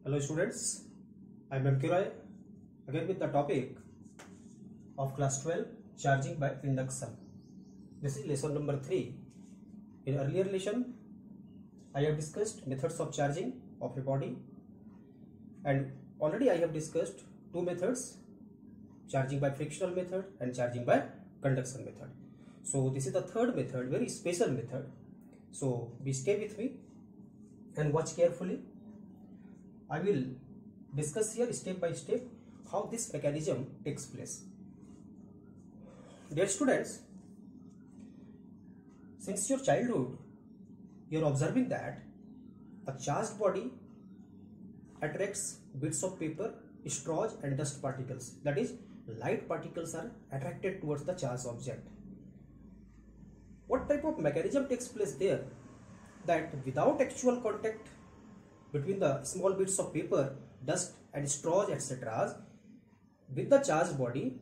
Hello students, I am M. K. Roy again with the topic of class 12 charging by induction. This is lesson number 3. In earlier lesson I have discussed methods of charging of a body, and already I have discussed two methods, charging by frictional method and charging by conduction method. So this is the third method, very special method. So be stay with me and watch carefully. I will discuss here step by step how this mechanism takes place. Dear students, since your childhood you are observing that a charged body attracts bits of paper, straws and dust particles, that is light particles are attracted towards the charged object. What type of mechanism takes place there? That without actual contact between the small bits of paper, dust and straws etc. with the charged body,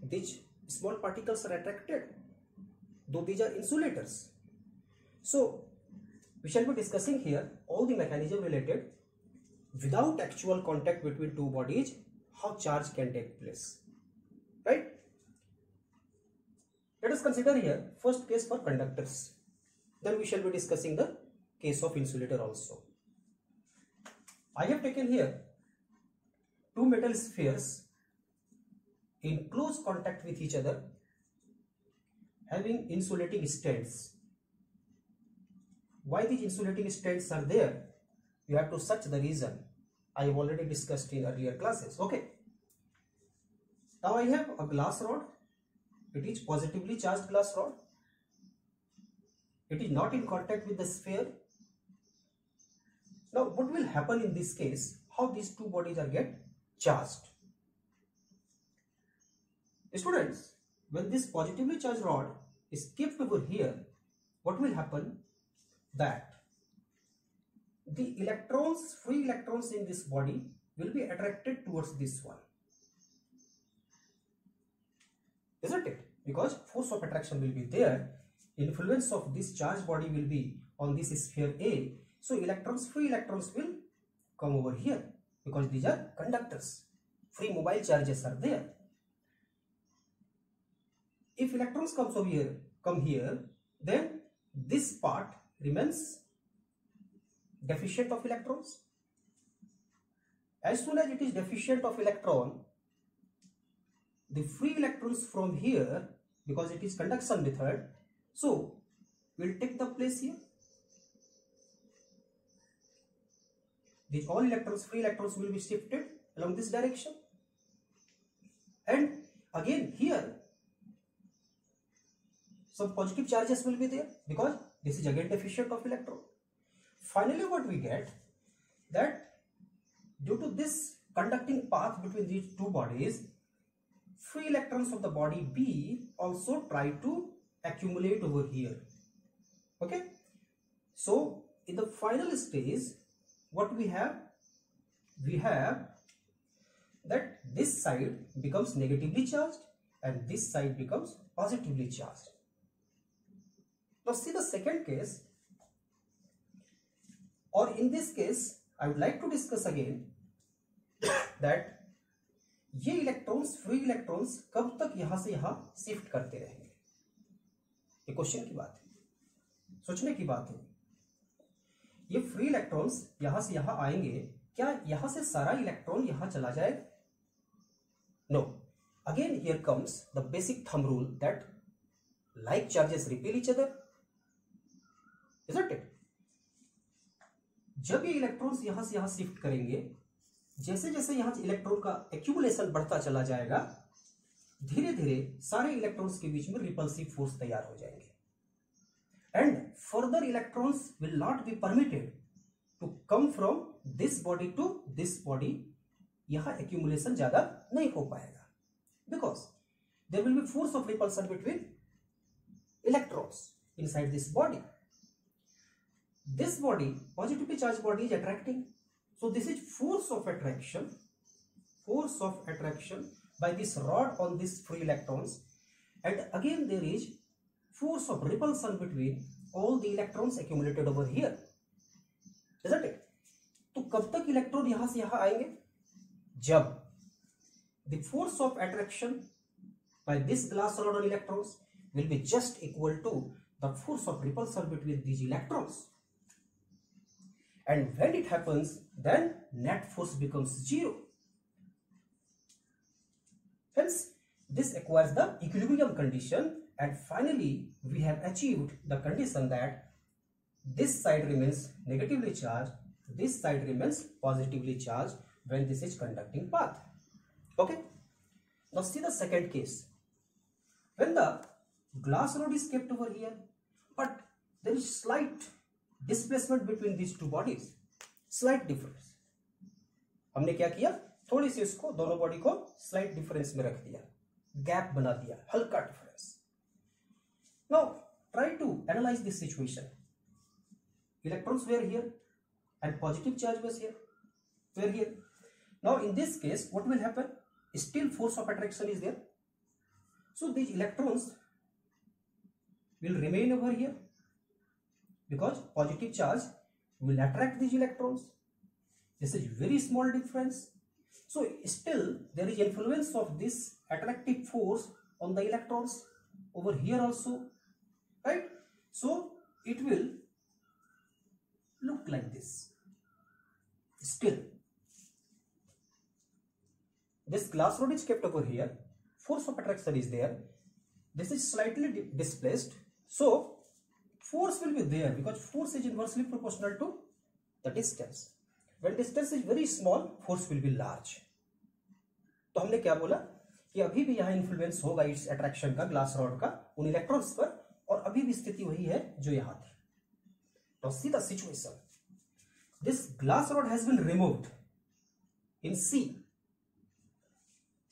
these small particles are attracted, though these are insulators. So we shall be discussing here all the mechanism related without actual contact between two bodies, how charge can take place, right? Let us consider here first case for conductors, then we shall be discussing the case of insulator also. I have taken here two metal spheres in close contact with each other having insulating strands. Why these insulating strands are there? You have to search the reason. I have already discussed in earlier classes. Okay. Now I have a glass rod. It is positively charged glass rod. It is not in contact with the sphere. Now what will happen in this case? How these two bodies are get charged? Students, when this positively charged rod is kept over here, what will happen? That the electrons, free electrons in this body will be attracted towards this one, isn't it? Because force of attraction will be there, influence of this charged body will be on this sphere A, so electrons, free electrons will come over here because these are conductors, free mobile charges are there. If electrons come here, then this part remains deficient of electrons. As soon as it is deficient of electron, the free electrons from here, because it is conduction method, so will take the place here. These all electrons, free electrons will be shifted along this direction, and again here some positive charges will be there because this is again deficient of electron. Finally what we get, that due to this conducting path between these two bodies, free electrons of the body B also try to accumulate over here. Okay, so in the final stage what we have that this side becomes negatively charged and this side becomes positively charged. Now see the second case, or in this case I would like to discuss again that ये electrons, free electrons कब तक यहां से यहां shift करते रहेंगे? ये question की बात है, सोचने की बात है. ये फ्री इलेक्ट्रॉन्स यहां से यहां आएंगे, क्या यहां से सारा इलेक्ट्रॉन यहां चला जाएगा? No. Again here comes the basic thumb rule that like charges repel each other, isn't it? जब ये इलेक्ट्रॉन्स यहां से यहां शिफ्ट करेंगे, जैसे जैसे यहां इलेक्ट्रॉन का एक्यूमुलेशन बढ़ता चला जाएगा, धीरे धीरे सारे इलेक्ट्रॉन्स के बीच में रिपल्सिव फोर्स तैयार हो जाएंगे, and further electrons will not be permitted to come from this body to this body. यहां एक्यूमुलेशन ज्यादा नहीं हो पाएगा because there will be force of repulsion between electrons inside this body. This body, positively charged body, is attracting. So this is force of attraction by this rod on these free electrons, and again there is force of repulsion between all the electrons accumulated over here, isn't it? तो कब तक electron यहां से यहां आएंगे? जब the force of attraction by this glass rod on electrons will be just equal to the force of repulsion between these electrons, and when it happens then net force becomes zero. Hence this acquires the equilibrium condition, and finally we have achieved the condition that this side remains negatively charged, this side remains positively charged when this is conducting path. Okay, now see the second case. When the glass rod is kept over here, but there is slight displacement between these two bodies, slight difference. हमने क्या किया? थोड़ी सी इसको, दोनों body को slight difference में रख दिया, गैप बना दिया, हल्का difference. Now try to analyze this situation. Electrons were here and positive charge was here, were here. Now in this case what will happen? Still force of attraction is there. So these electrons will remain over here because positive charge will attract these electrons. This is very small difference. So still there is influence of this attractive force on the electrons over here also, right? So it will look like this. Still this glass rod is kept over here, force of attraction is there, this is slightly displaced, so force will be there because force is inversely proportional to the distance. When distance is very small, force will be large. तो हमने क्या बोला कि अभी भी यहाँ influence होगा इस अट्रैक्शन का, ग्लास रॉड का, उन इलेक्ट्रॉन्स पर, और अभी भी स्थिति वही है जो यहाँ थी. Now see the situation. This glass rod has been removed in C.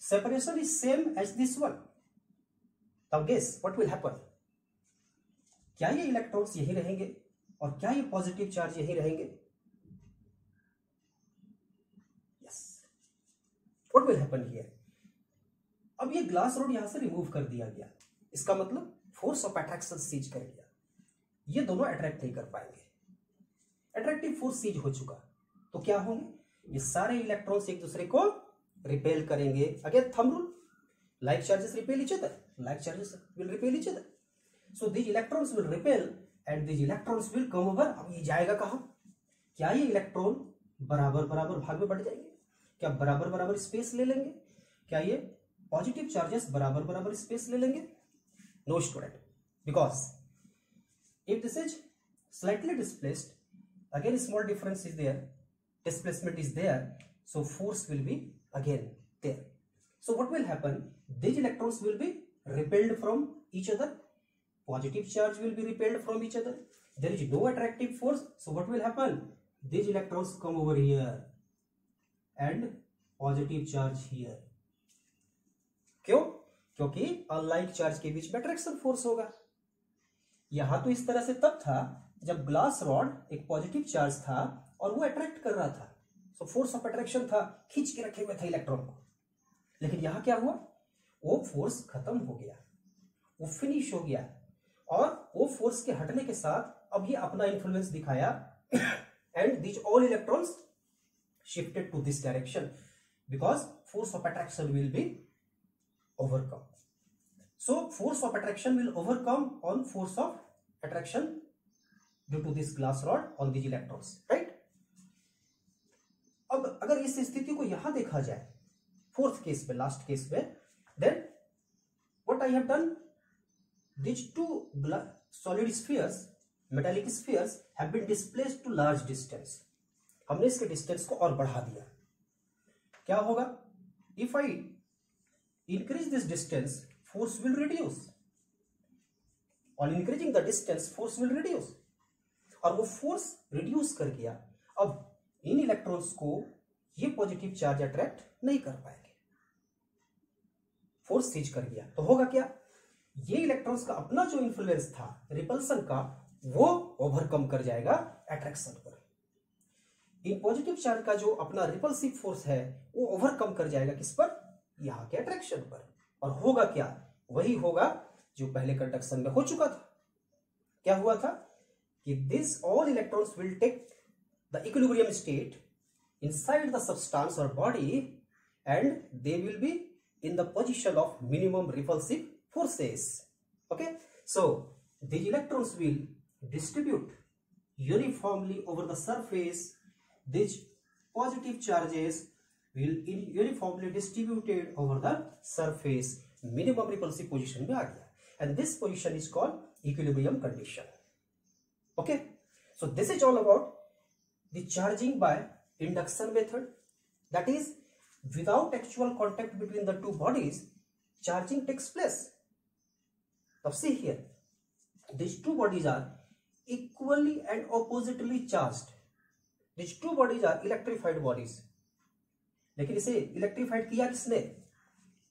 Separation is same as this one. Now guess what will happen? क्या ये इलेक्ट्रॉन्स यही रहेंगे और क्या ये पॉजिटिव चार्ज यही रहेंगे? Yes. What will happen here? अब ये ग्लास रॉड यहां से रिमूव कर दिया गया, इसका मतलब फोर्स ऑफ अट्रैक्शन सीज कर गया, ये दोनों अट्रैक्ट नहीं कर पाएंगे. अट्रैक्टिव फोर्स सीज हो चुका, तो क्या होंगे? ये सारे इलेक्ट्रॉन्स एक दूसरे को रिपेल करेंगे. Again thumb rule, like charges repel each other, like charges will repel each other. So these electrons will repel and these electrons will come over. अब ये जाएगा कहाँ? क्या ये इलेक्ट्रॉन बराबर बराबर भाग में बढ़ जाएंगे? क्या बराबर बराबर स्पेस ले लेंगे? क्या ये पॉजिटिव चार्जेस बराबर बराबर स्पेस ले लेंगे? No student, because if this is slightly displaced, again small difference is there, displacement is there, so force will be again there. So what will happen? These electrons will be repelled from each other, positive charge will be repelled from each other, there is no attractive force. So what will happen? These electrons come over here and positive charge here. क्यों? क्योंकि unlike charge के बीच में attraction force होगा. यहां तो इस तरह से तब था जब ग्लास रॉड एक पॉजिटिव चार्ज था और वो अट्रैक्ट कर रहा था, सो फोर्स ऑफ अट्रैक्शन था, खींच के रखे हुए था इलेक्ट्रॉन को. लेकिन यहां क्या हुआ? वो फोर्स खत्म हो गया, वो फिनिश हो गया, और वो फोर्स के हटने के साथ अब ये अपना इन्फ्लुएंस दिखाया and these all electrons shifted to this direction because force of attraction will be overcome. So force of attraction will overcome on force of attraction due to this glass rod on these electrons, right? अब अगर इस स्थिति को यहां देखा जाए fourth case में, last case में, then what I have done, these two solid spheres, metallic spheres have been displaced to large distance. हमने इसके डिस्टेंस को और बढ़ा दिया. क्या होगा? If I increase this distance, force will reduce. On increasing the distance, force will reduce. और वो फोर्स रिड्यूस कर गया. अब इन इलेक्ट्रॉन्स को ये पॉजिटिव चार्ज अट्रैक्ट नहीं कर पाएंगे, फोर्स सीज कर गया. तो होगा क्या? ये इलेक्ट्रॉन्स का अपना जो इन्फ्लुएंस था रिपल्सन का, वो ओवरकम कर जाएगा अट्रैक्शन पर. इन पॉजिटिव चार्ज का जो अपना रिपल्सिव फोर्स है वो ओवरकम कर जाएगा किस पर? यहां के अट्रैक्शन पर. और होगा क्या? वही होगा जो पहले कंडक्शन में हो चुका था. क्या हुआ था कि this all electrons will take the equilibrium state inside the substance or body, and they will be in the position of minimum repulsive forces. Okay, so these electrons will distribute uniformly over the surface. These positive charges will uniformly distributed over the surface. Minimum repulsive position में आ गया, and this position is called equilibrium condition. Okay, so this is all about the charging by induction method. That is, without actual contact between the two bodies, charging takes place. Now see here, these two bodies are equally and oppositely charged. These two bodies are electrified bodies. लेकिन इसे electrified किया किसने?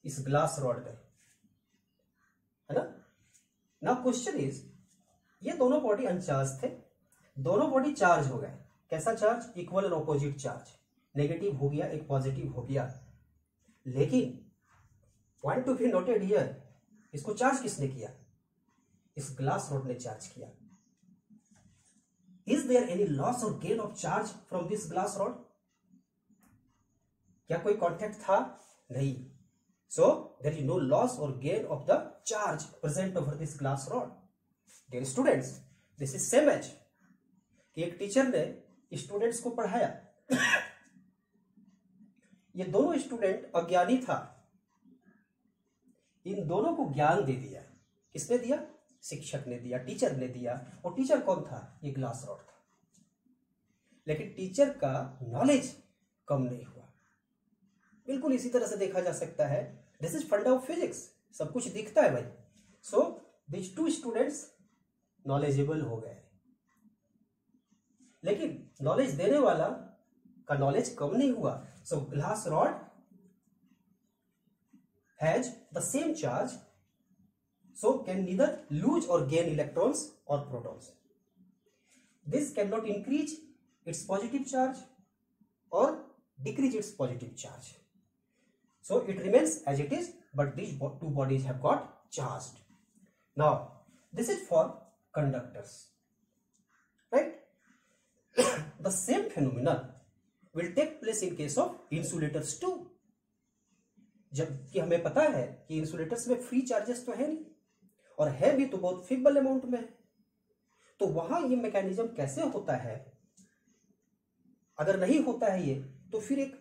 इस glass rod ने, है ना? Now question is, ये दोनों बॉडी अनचार्ज थे, दोनों बॉडी चार्ज हो गए. कैसा charge? Equal and opposite charge. Negative हो गया, एक पॉजिटिव हो गया. लेकिन point to be noted here, इसको चार्ज किसने किया? इस ग्लास रॉड ने चार्ज किया. इज देयर एनी लॉस और gain of charge from this glass rod? क्या कोई कॉन्टैक्ट था? नहीं. So there is no loss और gain of the charge present over this glass rod. Dear students, this is same as कि एक teacher ने students को पढ़ाया. ये दोनों स्टूडेंट अज्ञानी था, इन दोनों को ज्ञान दे दिया. किसने दिया? शिक्षक ने दिया, टीचर ने दिया. और टीचर कौन था? ये ग्लास रॉड था. लेकिन टीचर का नॉलेज कम नहीं हुआ. बिल्कुल इसी तरह से देखा जा सकता है. This is funda of physics. सब कुछ दिखता है भाई. So this two students knowledgeable हो गए, लेकिन नॉलेज देने वाला का नॉलेज कम नहीं हुआ. So glass rod has the same charge, so can neither lose or gain electrons or protons. This cannot increase its positive charge or decrease its positive charge. So it remains as it is, but these two bodies have got charged. Now this is for conductors, right? The same phenomenon will take place in case of insulators too. जबकि हमें पता है कि insulators में free charges तो है नहीं, और है भी तो बहुत फीबल अमाउंट में है. तो वहां ये मैकेनिज्म कैसे होता है? अगर नहीं होता है ये, तो फिर एक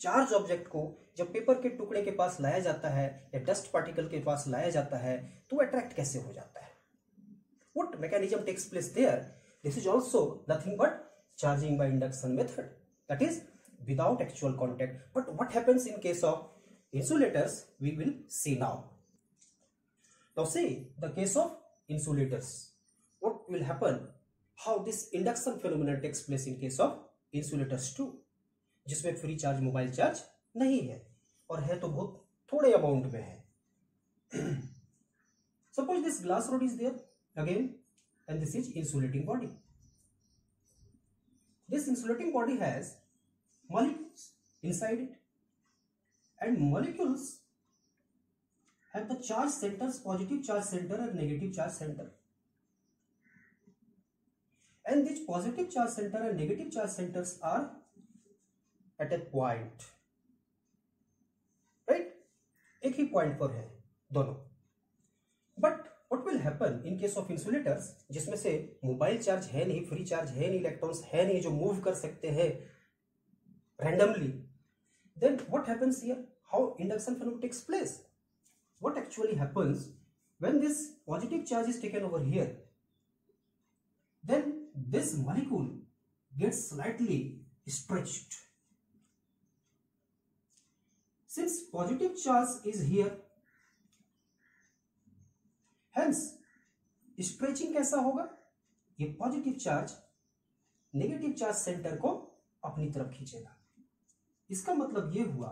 चार्ज ऑब्जेक्ट को जब पेपर के टुकड़े के पास लाया जाता है या डस्ट पार्टिकल के पास लाया जाता है, तो अट्रैक्ट कैसे हो जाता है? What mechanism takes place there? This is also nothing but charging by induction method, that is without actual contact. But what happens in case of insulators we will see now. Now see the case of insulators. What will happen? How this induction phenomenon takes place in case of insulators too, जिसमें free charge mobile charge नहीं है, और है तो बहुत थोड़े amount में है. Suppose this glass rod is there again, and this is insulating body. This insulating body has molecules inside it, and molecules have the charge centers, positive charge center and negative charge center. And these positive charge center and negative charge centers are at a point, right? एक ही point पर है दोनों. But what will happen in case of insulators, जिसमें से mobile charge है नहीं, free charge है नहीं, इलेक्ट्रॉन्स है नहीं जो मूव कर सकते हैं randomly, then what happens here? How induction phenomenon takes place? What actually happens when this positive charge is taken over here? Then this molecule gets slightly stretched. Since positive charge is here, hence stretching कैसा होगा? ये positive charge negative charge centre को अपनी तरफ खींचेगा. इसका मतलब ये हुआ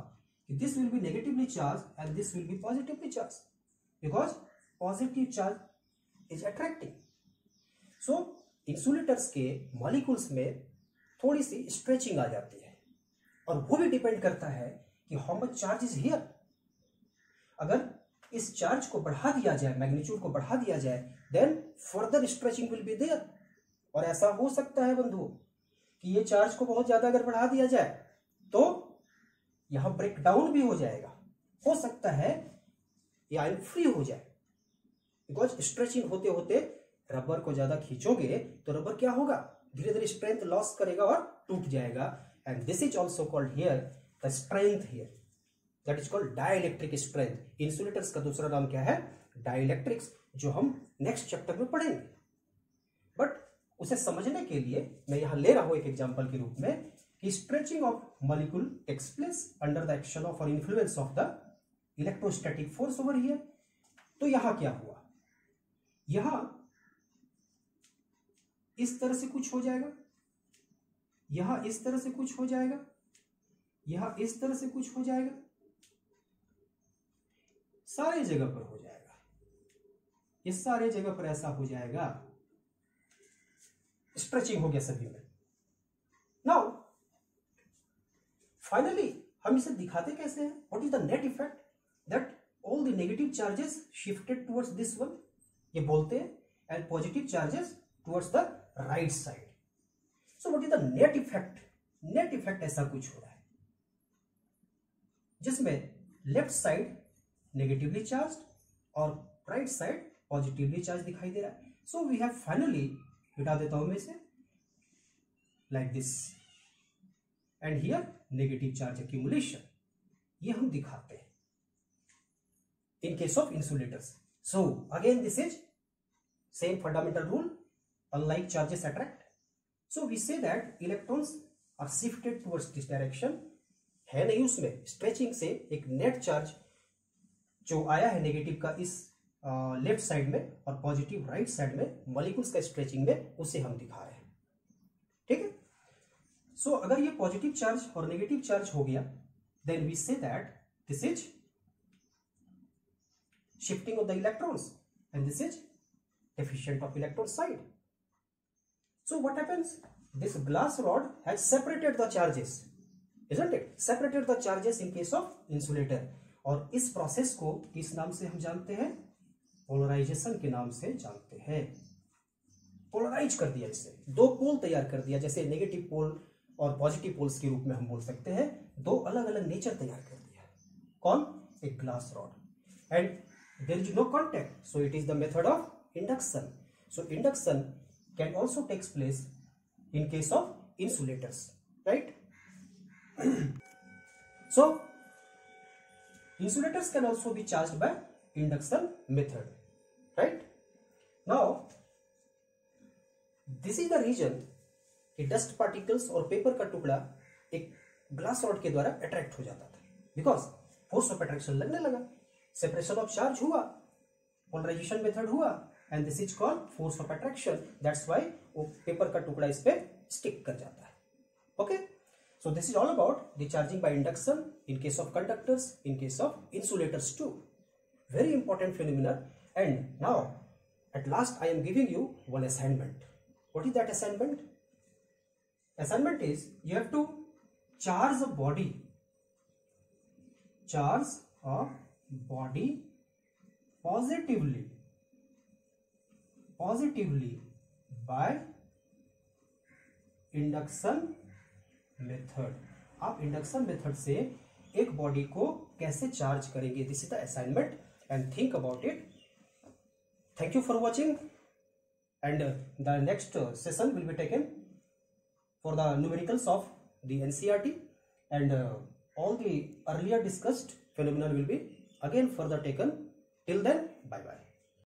कि this will be negatively charge and this will be positively charge, because positive charge is attracting. So insulators के मॉलिक्यूल्स में थोड़ी सी स्ट्रेचिंग आ जाती है, और वो भी डिपेंड करता है कि how much charge is here. अगर इस चार्ज को बढ़ा दिया जाए, मैग्नीट्यूड को बढ़ा दिया जाए, then further stretching will be there. और ऐसा हो सकता है बंधुओं कि ये चार्ज को बहुत ज्यादा अगर बढ़ा दिया जाए, तो यहां ब्रेक डाउन भी हो जाएगा, हो सकता है ये आयन फ्री हो जाए, बिकॉज स्ट्रेचिंग होते होते रबर को ज्यादा खींचोगे तो रबर क्या होगा, धीरे धीरे स्ट्रेंथ लॉस करेगा और टूट जाएगा। And this is also called here the strength here, that is called dielectric strength. Insulators का दूसरा नाम क्या है, डाइलेक्ट्रिक्स, जो हम नेक्स्ट चैप्टर में पढ़ेंगे। बट उसे समझने के लिए मैं यहां ले रहा हूं एक एग्जांपल के रूप में कि stretching of molecule takes place under the action of और influence of the electrostatic force over here. तो यहां क्या हुआ, यहां इस तरह से कुछ हो जाएगा, यहां इस तरह से कुछ हो जाएगा, यहां इस तरह से कुछ हो जाएगा, सारे जगह पर हो जाएगा, ये सारे जगह पर ऐसा हो जाएगा, स्ट्रेचिंग हो गया सभी में। नाउ फाइनली हम इसे दिखाते कैसे हैं, what is the net effect that all the negative charges shifted towards this one, ये बोलते हैं, and positive charges towards the right side. So what is the net effect, net effect ऐसा कुछ हो रहा है जिसमें लेफ्ट साइड नेगेटिवली चार्ज और राइट साइड पॉजिटिवली चार्ज दिखाई दे रहा है। सो वी हैव फाइनली, हटा देता हूं मैं इसे, like this, and here negative charge accumulation, ये हम दिखाते हैं इन case of insulators. So again this is same fundamental rule, unlike charges attract, so we say that electrons are shifted towards this direction। है नहीं उसमें स्ट्रेचिंग से एक net charge जो आया है नेगेटिव का इस लेफ्ट साइड में और पॉजिटिव राइट साइड में मॉलिक्यूल्स का स्ट्रेचिंग में, उसे हम दिखा रहे हैं, ठीक है। सो अगर ये पॉजिटिव चार्ज और नेगेटिव चार्ज हो गया, then we say that this is shifting of the electrons and this is deficient of electron side। So what happens, this glass rod has separated the charges, isn't it, separated the charges in case of insulator। और इस process को किस नाम से हम जानते हैं, polarisation के नाम से जानते हैं। पोलराइज कर दिया, इससे दो पोल तैयार कर दिया, जैसे नेगेटिव पोल और पॉजिटिव पोल्स के रूप में हम बोल सकते हैं, दो अलग अलग नेचर तैयार कर दिया। कौन, एक glass rod, and there is no contact, so it is the method of induction। So induction can also takes place in case of insulators, right? So insulators can also be charged by induction method, right? Now this is the region कि dust particles और paper का टुकड़ा एक glass rod के द्वारा attract हो जाता था, बिकॉज फोर्स ऑफ अट्रैक्शन लगने लगा, सेपरेशन ऑफ चार्ज हुआ, पोलराइजेशन मेथड हुआ, and this is called force of attraction. That's why वो पेपर का टुकड़ा इस पे स्टिक कर जाता है। Okay, so this is all about the charging by induction in case of conductors, in case of insulators too. Very important phenomena. And now at last I am giving you one assignment. What is that assignment? Assignment is you have to charge a body. Charge a body positively by induction method. आप induction method से एक body को कैसे charge करेंगे, this is the assignment and think about it. Thank you for watching, and the next session will be taken for the numericals of the NCERT, and all the earlier discussed phenomena will be again further taken. Till then, bye bye.